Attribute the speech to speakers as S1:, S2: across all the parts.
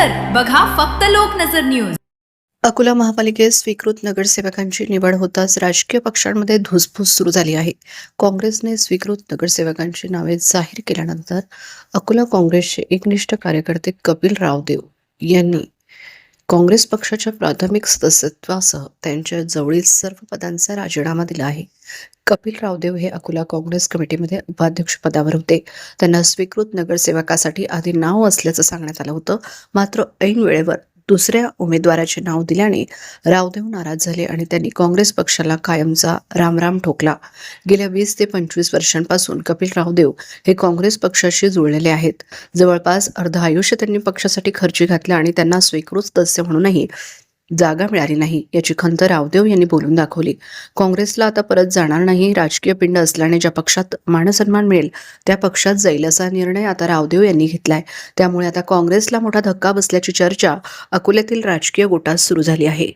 S1: नजर बघा फक्त लोकनजर न्यूज।
S2: अकोला महापालिकेत स्वीकृत नगरसेवकांची निवड होताच राजकीय पक्षांमध्ये धुसफूस सुरू झाली आहे। काँग्रेसने स्वीकृत नगरसेवकांची नावे जाहीर केल्यानंतर अकोला काँग्रेसचे एकनिष्ठ कार्यकर्ते कपिल रावदेव यांनी काँग्रेस पक्षाच्या प्राथमिक सदस्यत्वासह त्यांच्या जवळील सर्व पदांचा राजीनामा दिला आहे। कपिल रावदेव हे अकोला काँग्रेस कमिटीमध्ये उपाध्यक्ष पदावर होते। त्यांना स्वीकृत नगरसेवकासाठी आधी नाव असल्याचं सांगण्यात आलं होतं, मात्र ऐन वेळेवर दुसऱ्या उमेदवाराचे नाव दिल्याने रावदेव नाराज झाले आणि त्यांनी काँग्रेस पक्षाला कायमचा रामराम ठोकला। गेल्या 20 ते 25 वर्षांपासून कपिल रावदेव हे काँग्रेस पक्षाशी जुळलेले आहेत। जवळपास अर्ध आयुष्य त्यांनी पक्षासाठी खर्ची घातला आणि त्यांना स्वीकृत सदस्य म्हणूनही जागा मिळाली नाही, याची खंत रावदेव यांनी बोलून दाखवली। काँग्रेसला आता परत जाणार नाही, राजकीय पिंड असल्याने ज्या पक्षात मानसन्मान मिळेल त्या पक्षात जाईल असा निर्णय आता रावदेव यांनी घेतलाय। त्यामुळे आता काँग्रेसला मोठा धक्का बसल्याची चर्चा अकोल्यातील राजकीय गोटात सुरू झाली आहे।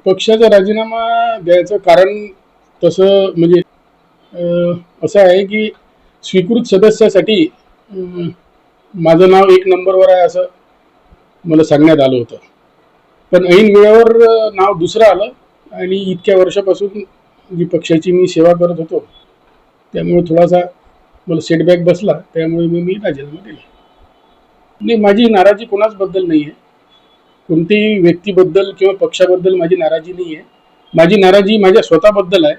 S3: पक्षाचा राजीनामा द्यायचं कारण तसं म्हणजे असं आहे की स्वीकृत सदस्यासाठी माझं नाव 1 नंबरवर आहे असं मला सांगण्यात आलं होतं, पण ऐन वेळेवर नाव दुसरं आलं आणि इतक्या वर्षापासून जी पक्षाची मी सेवा करत होतो त्यामुळे थोडासा मला सेटबॅक बसला, त्यामुळे मी राजीनामा दिला। नाही, माझी नाराजी कोणाचबद्दल नाही आहे, कोणत्याही व्यक्तीबद्दल किंवा पक्षाबद्दल माझी नाराजी नाही आहे। माझी नाराजी माझ्या स्वतःबद्दल आहे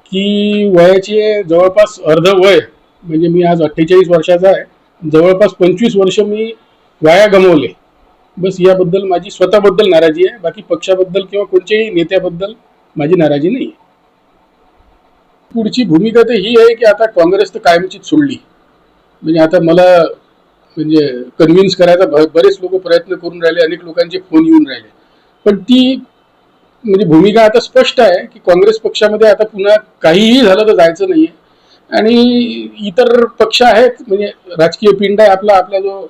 S3: की वयाचे जवळपास अर्ध वय म्हणजे मी आज 48 वर्षाचा आहे, जवळपास 25 वर्ष मी वाया गमावले। बस याबद्दल माझी स्वतःबद्दल नाराजी आहे, बाकी पक्षाबद्दल किंवा कोणत्याही नेत्याबद्दल माझी नाराजी नाही आहे। पुढची भूमिका तर ही आहे की आता काँग्रेस तर कायमचीच सोडली, म्हणजे आता मला म्हणजे कन्व्हिन्स करायचा बरेच लोक प्रयत्न करून राहिले, अनेक लोकांचे फोन येऊन राहिले, पण ती म्हणजे भूमिका आता स्पष्ट आहे की काँग्रेस पक्षामध्ये आता पुन्हा काहीही झालं तर जायचं नाही आहे। आणि इतर पक्ष आहेत, म्हणजे राजकीय पिंड आहे आपला जो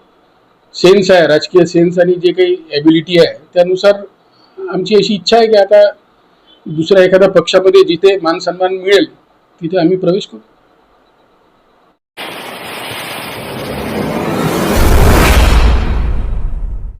S3: सेन्स आहे, राजकीय सेन्स आणि जे काही ॲबिलिटी आहे त्यानुसार आमची अशी इच्छा आहे की आता दुसऱ्या एखाद्या पक्षामध्ये जिथे मान सन्मान मिळेल तिथे आम्ही प्रवेश करू।